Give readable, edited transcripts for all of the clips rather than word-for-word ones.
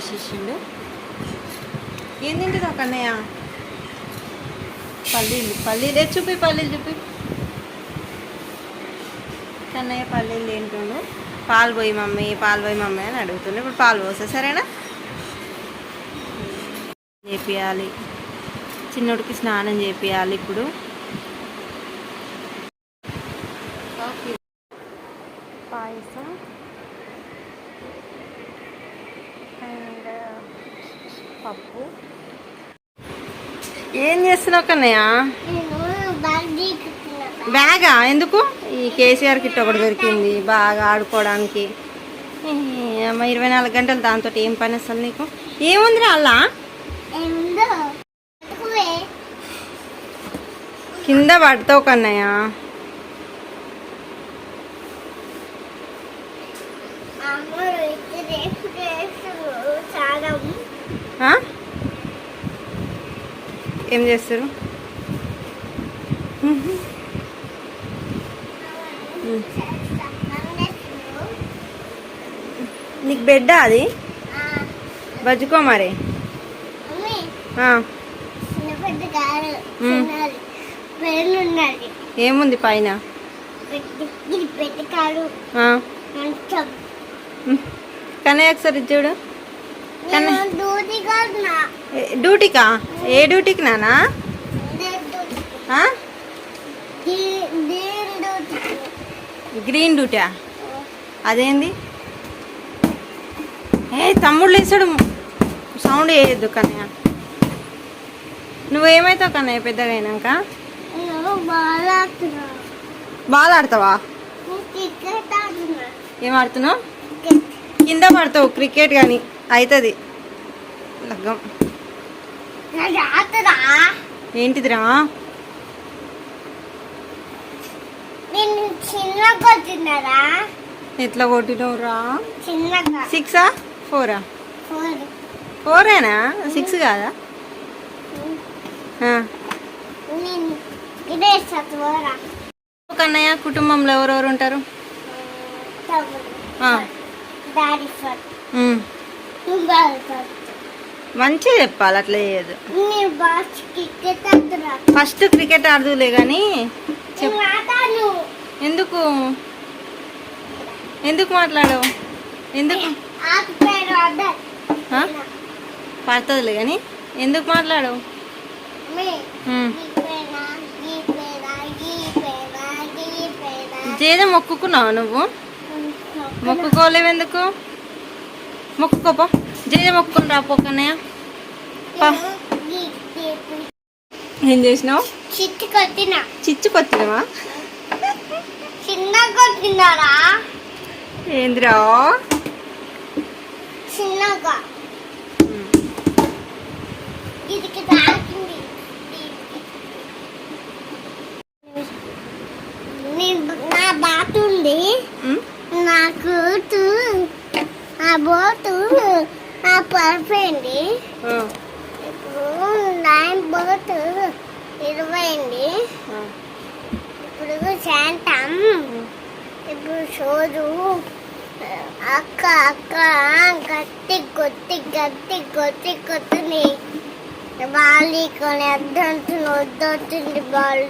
చేసేసిండు. ఏం తింటుందా కన్నయ్య? పల్లీలే చూపి, పల్లీలు చూపి. కన్నయ్య పల్లీలు తింటుండు. పాలు పోయి మమ్మీ అని అడుగుతుండే. ఇప్పుడు పాలు పోసా, సరేనా? చేపియాలి, చిన్నోడికి స్నానం చేపియాలి ఇప్పుడు. పాయసం అండ్ పప్పు. ఏం చేస్తున్నావు కన్నయ్య? బ్యాగా ఎందుకు? ఈ కేసీఆర్ కిట్ ఒకటి దొరికింది బాగా ఆడుకోవడానికి. అమ్మ 24 గంటలు దాంతో ఏం పని అసలు నీకు? ఏముంది అలా కింద పడతావు కన్నయ్య. ఏం చేస్తారు? నీకు బెడ్డా అది? బజ్జుకో మరి. ఏముంది పైన? కన్నయ్య ఒకసారి చూడు. డ్యూటీకా? ఏ డ్యూటీకి నానా? Green DUTA? అదేంది? తమ్ముడు లేచాడు, సౌండ్ వేయద్దు కన్నయ్య. నువ్వేమవుతావు కన్నయ్య పెద్దగా అయినాక? బాల్ ఆడతావా? ఏం ఆడుతున్నావు? కింద పడతావు క్రికెట్ కానీ అవుతుంది లగ్గం. ఏంటిదిరా? ఎట్లా కొట్టినవురా? 6ఆ 4ఆ? 4ఏనా? 6 కాదా? కన్నయ్య కుటుంబంలో ఎవరెవరు ఉంటారు? మంచిగా చెప్పాలి, అట్లా చేయదు. ఫస్ట్ క్రికెట్ ఆడుదులే కానీ ఎందుకు ఎందుకు మాట్లాడవు? ఎందుకు పడుతుందిలే కానీ ఎందుకు మాట్లాడవు? జేద మొక్కుకున్నావు నువ్వు? మొక్కుకోలేవు ఎందుకు? మొక్కుకోపో, జేజ మొక్కుకుని రాపోకన్నయ్య. ఏం చేసినావు? చిచ్చు కొట్టినవా? చిన్న కొట్టినారా? ఏంద్రా చిన్నగా ఇదికి తాకింది. నా బాతు ఉంది, నాకు ఆ బోటు ఆ పడిపోయింది. ఇప్పుడు 9 బోటు 20 ఇప్పుడు శాంతం. ఇప్పుడు చూడు అక్క గట్టి కొట్టుని బాల్ కొని వద్దంటుంది. Ball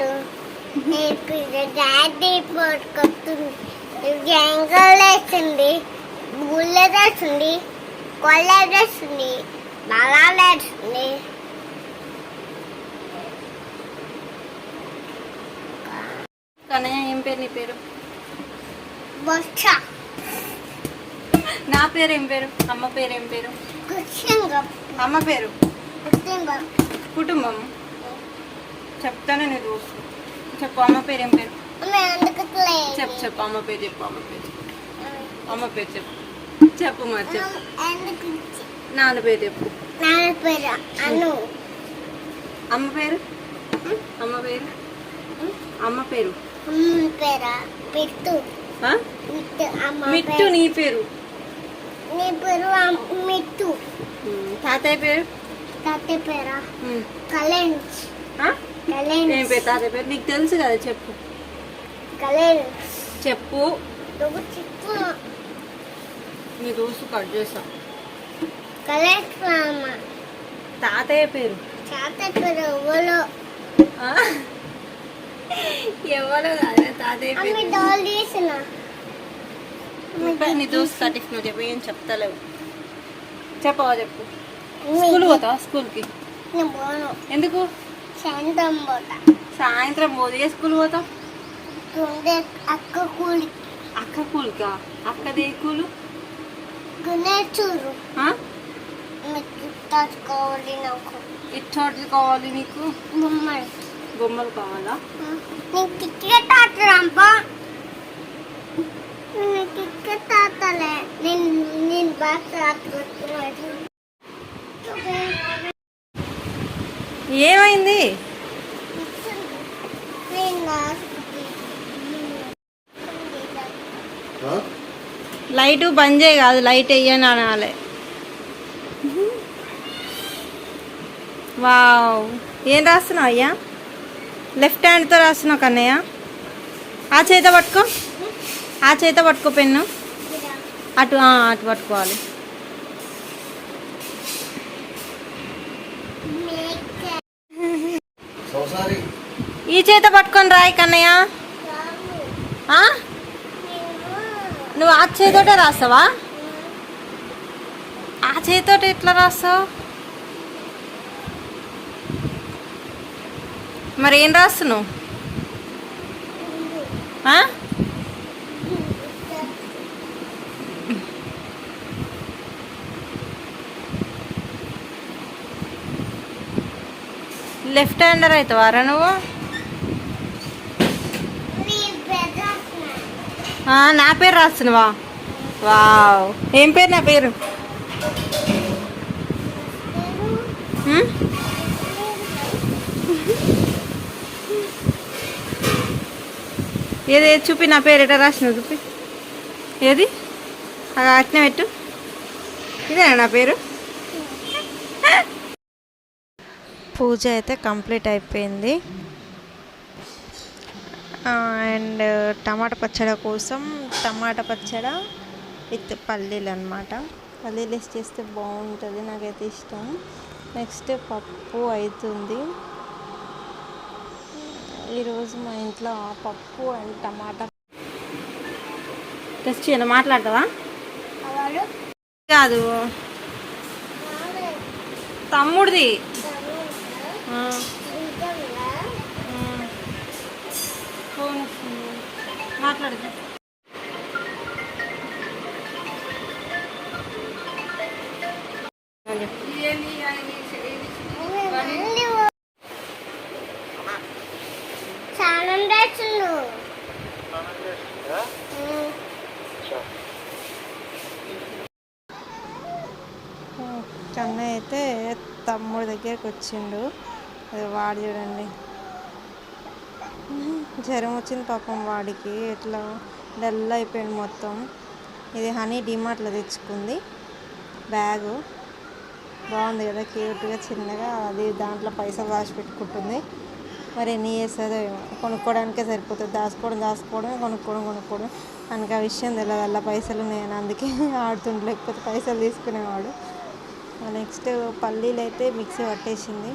daddy కొడుకొస్తుంది. జంగల్ వేస్తుంది, బుల్లెట్ వేస్తుంది, కొల్లెట్ వేస్తుంది, బలాలు వేస్తుంది. కన్నయ్య ఏం పేరు నీ పేరు? బొచ్చ. నా పేరు ఏం పేరు? అమ్మ పేరు ఏం పేరు? అమ్మ పేరు కుటుంబం. చెప్తానే నేను చెప్పు. అమ్మ పేరు ఏం పేరు? చెప్పు అమ్మ పేరు చెప్పు. అమ్మ పేరు చెప్పు మరి చెప్పు. నాన్న పేరు చెప్పు. అమ్మ పేరు? అమ్మ పేరు మిట్టు. నీ పేరు? మిట్టు. తాతయ్య పేరు? కలెన్స్. ఏం పేరు తాతయ్య పేరు? నీకు తెలుసు కదా, చెప్పు. చెప్పు. నీ దోస్తు కట్ చేస్తా. కలేశ్వరమ్మ. తాతయ్య పేరు తాత పేరు ఎవరు? ఆ? ఎవరో కాదు తాతయ్య అమ్మ పేరు. డోల్ తీసిన. నీ దోస్త్ టిఫిన్ నువ్వు చెప్పి ఏం చెప్తలేవు. చెప్పవా చెప్పు. స్కూల్ పోతావా? స్కూల్కి నేను పోను. ఎందుకు? సాయంత్రం పోతా. సాయంత్రం పోదు. ఏ స్కూల్ పోతావు? గుండె అక్క కూలి. అక్క కూల్కా? అక్కదే కూలు? గునేచూరు. ఆ? మీకు తట్టుకోవాలి నాకు. ఇచ్చోట్లు కావాలి నీకు? బొమ్మలు. బొమ్మలు కావాలా? నీకు టికెట్ ఆటరాంపా. నేను టికెట్ ఆటలే. నేను బాగా ఆడుతున్నాను. ఏమైంది? లైట్ బంద్ చేయి కాదు, లైట్ వెయ్యని అనాలి. వావ్, ఏం రాస్తున్నావు అయ్యా? లెఫ్ట్ హ్యాండ్తో రాస్తున్నావు కన్నయ్య. ఆ చేత పట్టుకో, ఆ చేత పట్టుకో పెన్ను. అటు అటు పట్టుకోవాలి. ఈ చేత పట్టుకొని రాయి కన్నయ్య. ఆ? నువ్వు ఆ చేతోటే రాస్తావా? ఆ చేతితోటి ఎట్లా రాస్తావు? మరి ఏం రాస్తున్నావు? లెఫ్ట్ హ్యాండర్ అవుతావారా నువ్వు? నా పేరు రాస్తున్నావా? వావ్, ఏం పేరు? నా పేరు ఏది? చూపి నా పేరు ఎట్లా రాసినావు చూపి. ఏది? అట్నే పెట్టు. ఇదేనా నా పేరు? పూజ అయితే కంప్లీట్ అయిపోయింది. అండ్ టమాటా పచ్చడి కోసం టమాటా పచ్చడి విత్ పల్లీలు అనమాట. పల్లీలు వేసి చేస్తే బాగుంటుంది, నాకైతే ఇష్టం. నెక్స్ట్ పప్పు అవుతుంది. ఈరోజు మా ఇంట్లో పప్పు అండ్ టమాటా. టెస్ట్ చేయాలి. మాట్లాడతావా? కాదు, తమ్ముడిది. ఫోన్ వస్తుంది, మాట్లాడదు. కన్నయ్య అయితే తమ్ముడి దగ్గరికి వచ్చిండు. అది వాడు చూడండి, జ్వరం వచ్చింది పాపం వాడికి. ఎట్లా డల్ అయిపోయింది మొత్తం. ఇది హనీ డిమార్ట్లో తెచ్చుకుంది బ్యాగు. బాగుంది కదా, క్యూట్గా చిన్నగా. అది దాంట్లో పైసలు దాచి పెట్టుకుంటుంది. మరి ఎన్ని చేస్తుందో ఏమో. కొనుక్కోవడానికే సరిపోతుంది. దాచుకోవడమే కొనుక్కోవడం. మనకు ఆ విషయం తెలియదు, అలా పైసలు నేను అందుకే ఆడుతుండే, లేకపోతే పైసలు తీసుకునేవాడు. నెక్స్ట్ పల్లీలు అయితే మిక్సీ పట్టేసింది.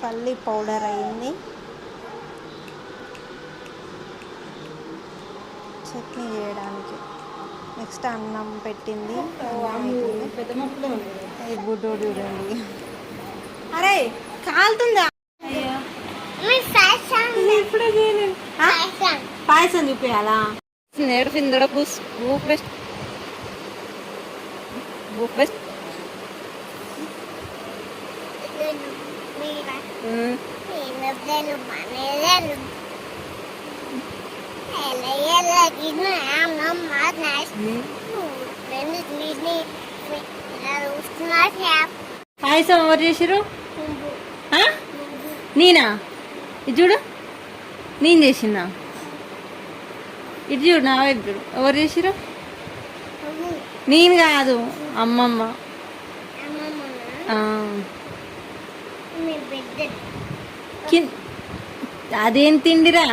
పల్లీ పౌడర్ అయింది. చట్నీ చేయడానికి. నెక్స్ట్ అన్నం పెట్టింది. ఇది బుడ్డోడు చూడండి. అరే కాలుతుందా? ఇప్పుడే చేయలేదు. పాయసం చూపించాలా? నేర్పిందడ బూస్ బూక్ బెస్ట్ బుక్ బెస్ట్. పాయసం ఎవరు చేసిరు? నేనా? ఇది చూడు, నేను చేసినా. ఇది చూడు, నా వైపు చూడు. ఎవరు చేసిరు? నేను కాదు, అమ్మమ్మ. అదేం తిండిరా?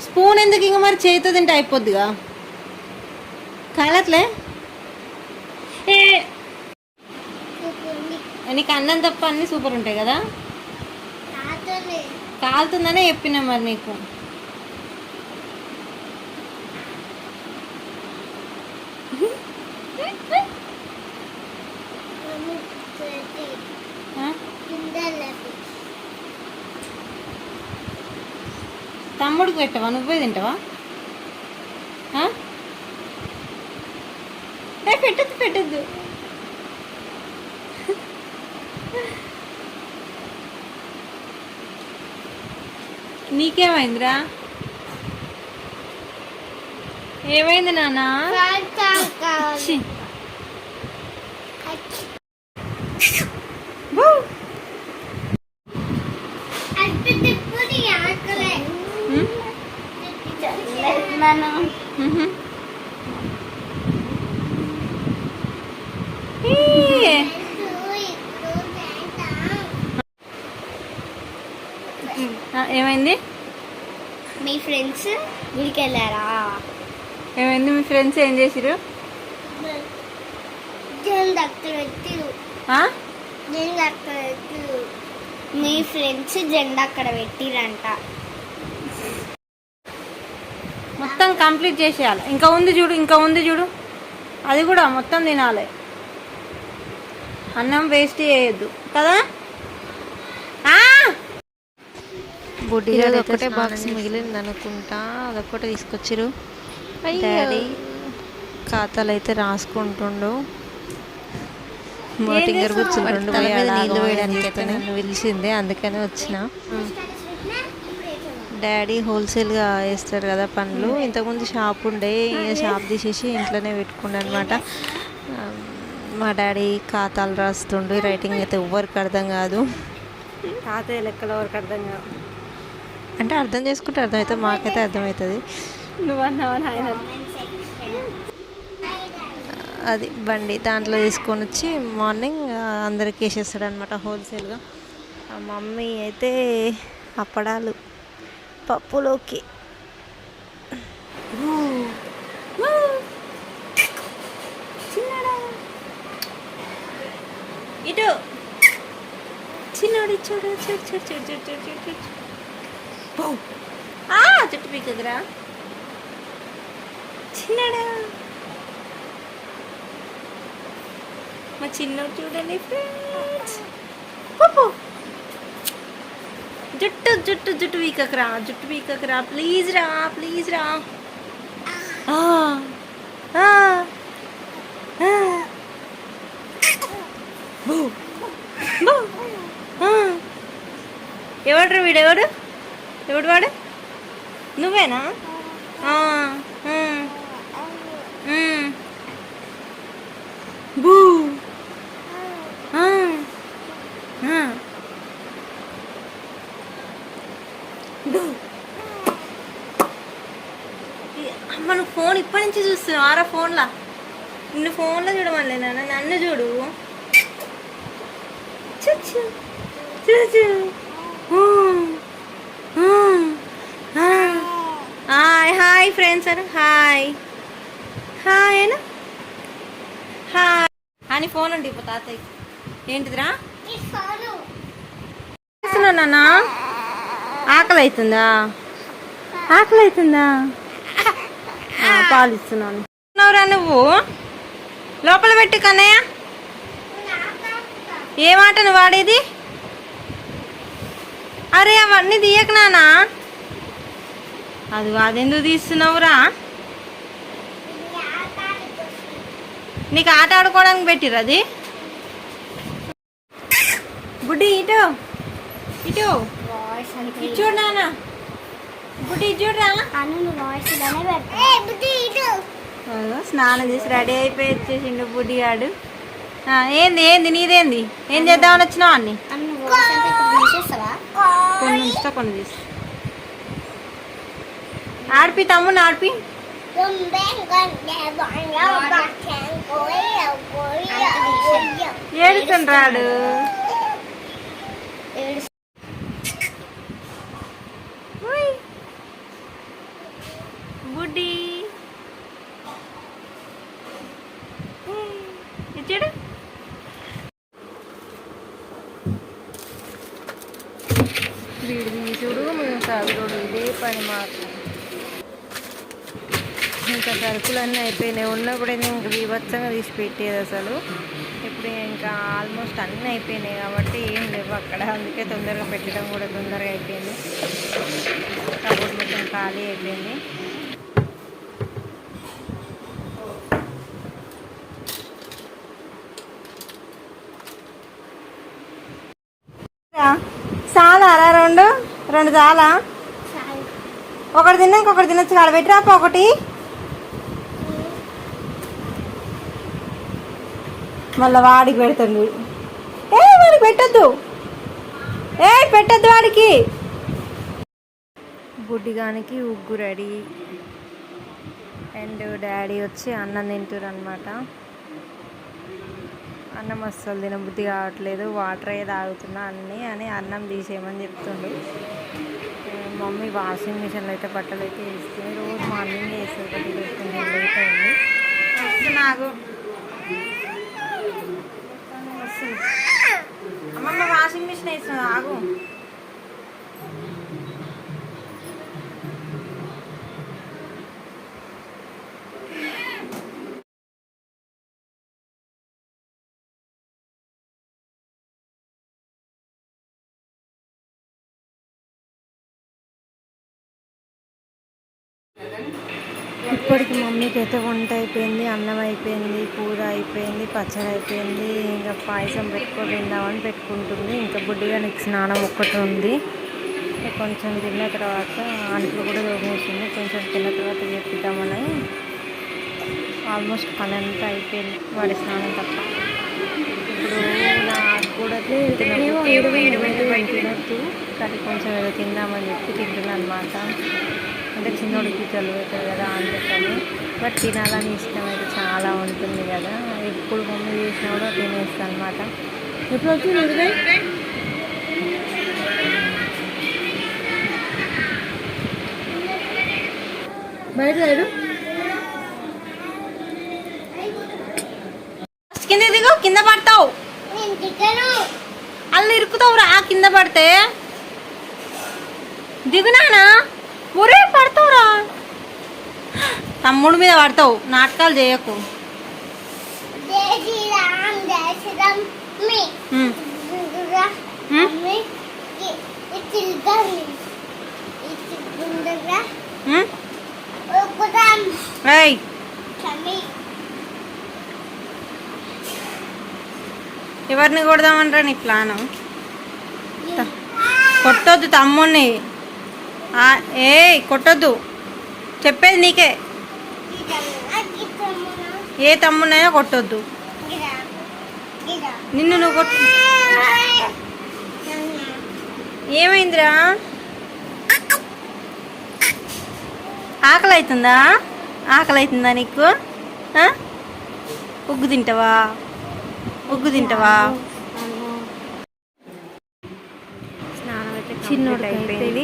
స్పూన్ ఎందుకు? ఇంక మరి చేతితో తింటే అయిపోద్దిగా కాలట్లే నీకు అన్నం తప్ప అన్నీ సూపర్ ఉంటాయి కదా. కాలుతుందనే చెప్పినా మరి నీకు. తమ్ముడికి పెట్టవా, నువ్వే తింటావా? పెట్టద్దు పెట్టద్దు. నీకేమైందిరా? ఏమైంది నాన్న? ఏమైంది? మీ ఫ్రెండ్స్ గుడికి వెళ్ళారా? ఏమైంది? మీ ఫ్రెండ్స్ ఏం చేసిరు? మీ ఫ్రెండ్స్ జెండా అక్కడ పెట్టిరంట. మొత్తం కంప్లీట్ చేసేయాలి. ఇంకా ఉంది చూడు, ఇంకా ఉంది చూడు, అది కూడా మొత్తం తినాలి. అన్నం వేస్ట్ చేయొద్దు కదా. బుడ్డిగా ఒకటే బాక్స్ మిగిలింది అనుకుంటా, అదొక్కటే తీసుకొచ్చిరు. డాడీ ఖాతాలు అయితే రాసుకుంటుండు. మోటింగర్ కూర్చుంటుండు. నీళ్ళు వేయడానికి అయితే నన్ను పిలిచిందే, అందుకనే వచ్చిన. డాడీ హోల్సేల్గా వేస్తాడు కదా పండ్లు. ఇంతకుముందు షాప్ ఉండే, షాప్ తీసేసి ఇంట్లోనే పెట్టుకుండే అనమాట. మా డాడీ ఖాతాలు రాస్తుండు. రైటింగ్ అయితే ఎవరికి అర్థం కాదు. ఖాతా లెక్కలు ఎవరికి అర్థం కాదు అంటే అర్థం చేసుకుంటే అర్థమవుతుంది, మాకైతే అర్థమవుతుంది. అది బండి దాంట్లో తీసుకొని వచ్చి మార్నింగ్ అందరికి వేసేస్తాడు అనమాట హోల్సేల్గా. మమ్మీ అయితే అప్పడాలు పప్పులోకి. ఇటు చిన్నోడు చూడు చూడు చూడు చూడు చూడు చూడు చూడు చూడు. చుట్టు పీకదురా చిన్నడా. మా చిన్నోడు చూడండి ఫ్రెండ్స్. జుట్టు జుట్టు జుట్టు పీకకరా, జుట్టు పీకకరా ప్లీజ్ రా, ప్లీజ్ రా. ఎవడు వీడెవడు? ఎవడు వాడు? నువ్వేనా? బూ అమ్మ నువ్వు ఫోన్ ఇప్పటి నుంచి చూస్తున్నావు ఆరా? ఫోన్లా నిన్ను ఫోన్లో చూడమని నాన్న, నన్ను చూడు. చూచు చూచు. హాయ్ హాయ్ ఫ్రెండ్స్ అను. హాయ్ హాయ్ అను. హాయ్ అని ఫోన్ అండి ఇప్పుడు తాతయ్య. ఏంటిదిరా నాన్న? ఆకలి అవుతుందా? ఆకలి అవుతుందా? పాలు ఇస్తున్నాను. నువ్వు లోపల పెట్టు కన్నయ్య. ఏ మాట నువ్వు వాడేది? అరే అవన్నీ తీయక నానా. అది అదెందుకు తీస్తున్నావురా? నీకు ఆట ఆడుకోవడానికి పెట్టిరు అది. బుడ్డి ఇటు ఇటు చూడు నాన్న. బుడ్డి చూడరా. స్నానం చేసి రెడీ అయిపోయి వచ్చేసిండు బుడ్డి గాడు. ఏంది ఏంది నీదేంది? ఏం చేద్దామని వచ్చినావు? అన్ని కొన్ని ఇస్తా, కొన్ని తీస్తా. ఆడిపి తమ్ముడు ఆడిపి. ఏడుతుండ్రాడు. బుడ్డి చూడు వీడి తీసుడు మేము సరుకుడు ఇదే పని మాకు. ఇంకా సరుకులన్నీ అయిపోయినాయి. ఉన్నప్పుడే ఇంక బీభత్సంగా తీసి పెట్టేది అసలు. ఇప్పుడు ఇంకా ఆల్మోస్ట్ అన్నీ అయిపోయినాయి కాబట్టి ఏం లేవు అక్కడ. అందుకే తొందరగా పెట్టడం కూడా తొందరగా అయిపోయింది. కబోర్డ్ మొత్తం ఖాళీ అయిపోయింది. చాలా రెండు చాలా ఒకటి తిన్నా ఇంకొకటి తినొచ్చు కాడ పెట్టిరాప ఒకటి. మళ్ళీ వాడికి పెడుతుంది. వాడికి పెట్టద్దు, పెట్టద్దు వాడికి. బుడ్డిగానికి ఉగ్గు రెడీ అండ్ డాడీ వచ్చి అన్నం తింటారు అనమాట. అన్నం అస్సలు తినబుద్ధి కావట్లేదు, వాటరే తాగుతున్నా అని అన్నం తీసేయమని చెప్తుండు. మమ్మీ వాషింగ్ మిషన్లో అయితే బట్టలు అయితే వేస్తుంది. రోజు మార్నింగ్ వేస్తుంది, కొద్దిగా కొంచెం లేట్ అయింది. నాకు అమ్మమ్మ వాషింగ్ మిషన్ వేస్తుంది, ఆగు. ఇప్పటికి మమ్మీకి అయితే వంట అయిపోయింది, అన్నం అయిపోయింది, కూర అయిపోయింది, పచ్చడి అయిపోయింది. ఇంకా పాయసం తిందామని పెట్టుకుంటుంది. ఇంకా బుడ్డిగానికి స్నానం ఒక్కటి ఉంది. కొంచెం తిన్న తర్వాత అంట్లు కూడా తోమేసింది. కొంచెం తిన్న తర్వాత చెప్పిద్దామని ఆల్మోస్ట్ పని అంతా అయిపోయింది, వాడి స్నానం తప్ప. ఇప్పుడు నాకు కూడా తినొద్దు కానీ కొంచెం ఏదో తిందామని చెప్పి తింటున్నాను అనమాట. అంటే చిన్నోడికి జలుబు అవుతుంది కదా అందుకని. బట్ తినాలని ఇష్టం అయితే చాలా ఉంటుంది కదా. ఎప్పుడు మమ్మీ చేసినా కూడా తినేస్తాను అనమాట. ఎప్పుడు వచ్చి బయట లేడు. కింద దిగు, కింద పడతావు, అల్లు ఇరుకుతావు రా కింద పడితే. దిగునానా, ఒరే పడతావురా. తమ్ముడు మీద పడతావు, నాటకాలు చేయకు. ఎవరిని కొడదామంటారా నీ ప్లాను? కొట్టొద్దు తమ్ముడిని, కొట్టొద్దు, చెప్పేది నీకే. ఏ తమ్ముడినైనా కొట్టొద్దు. నిన్ను నువ్వు కొట్టు. ఏమైందిరా? ఆకలి అవుతుందా నీకు? ఉగ్గు తింటావా? చిన్నోడికి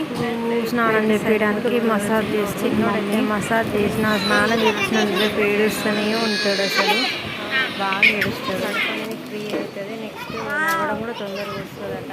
స్నానం చేపించడానికి మసాజ్ చేస్తుంది. మసాజ్ చేసిన స్నానం చేపించినందుకు ఏడుస్తూనే ఉంటాడు. అసలు బాగా ఏడుస్తాడు. కడుపుని ఫ్రీ అవుతుంది. నెక్స్ట్ నవ్వడం కూడా తొందరగా వస్తుందట.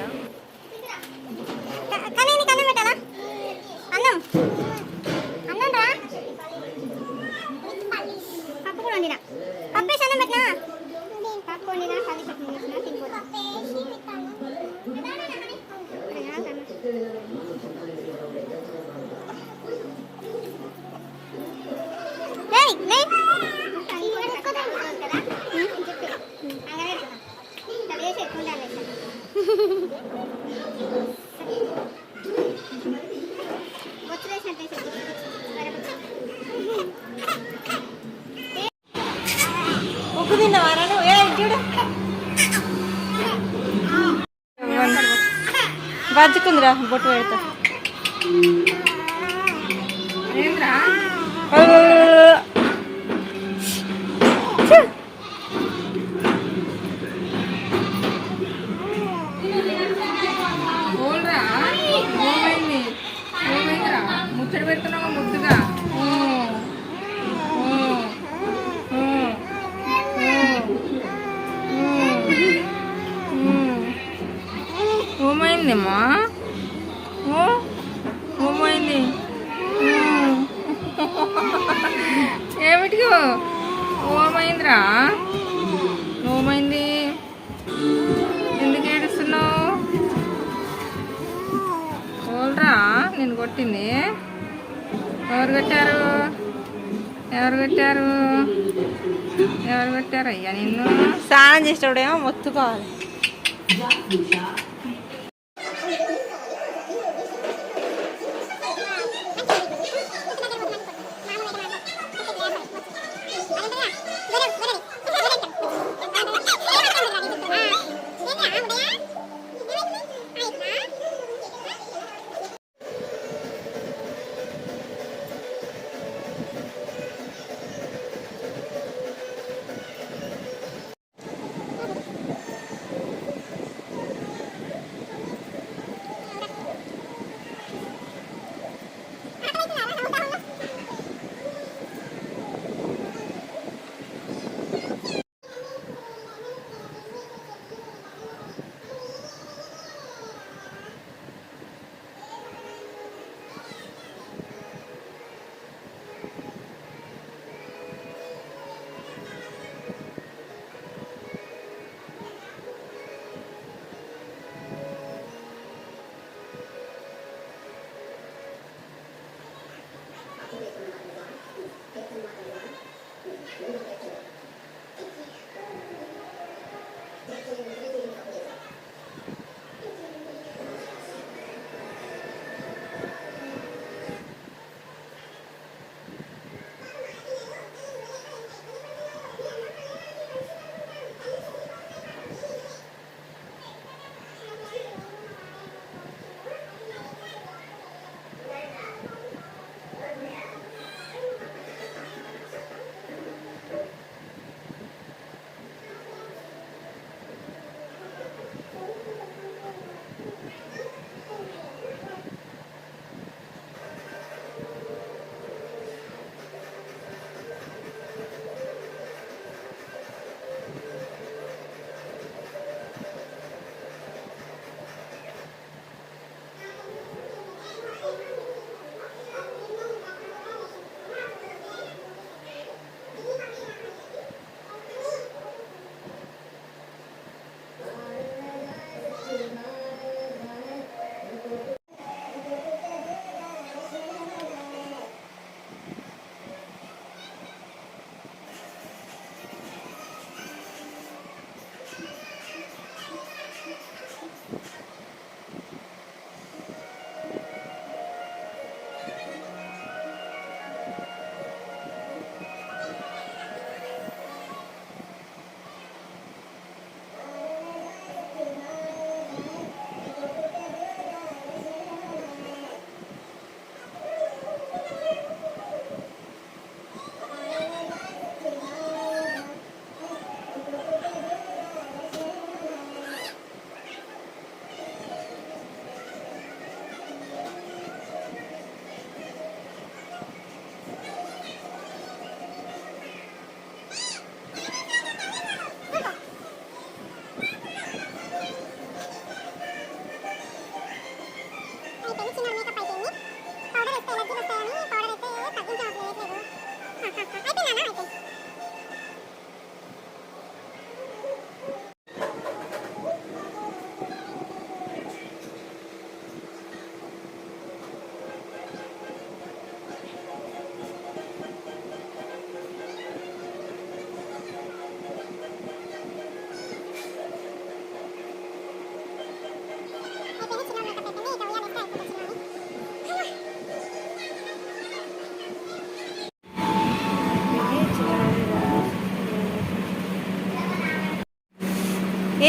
ఉప్పు తిన్నవారా నువ్వు? చూడు బజ్జుకుందిరా, బొట్టు పెడతా. ముచ్చట పెడుతున్నావు ముద్దుగా. ఏమైందమ్మా? ఓ ఓమైంది. ఏమిటికో ఓమైందిరా? ఓమైంది. ఎందుకు ఏడుస్తున్నావు? ఓల్రా నేను కొట్టింది. ఎవరు కొట్టారు? ఎవరు కొట్టారు? ఎవరు కొట్టారు అయ్యా నిన్ను? స్నానం చేసేటప్పుడేమో మొత్తుకోవాలి.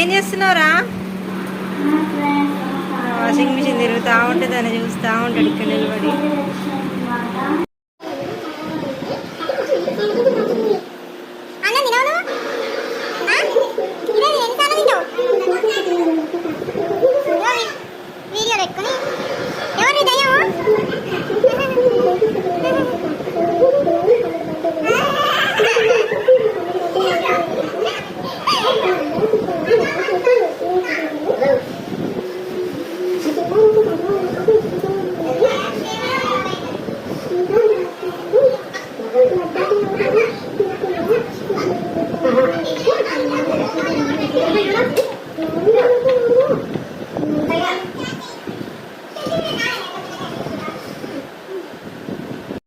ఏం చేస్తున్నావురా? వాషింగ్ మిషన్ తిరుగుతూ ఉంటే దాన్ని చూస్తూ ఉంటాడు ఇక్కడ నిలబడి.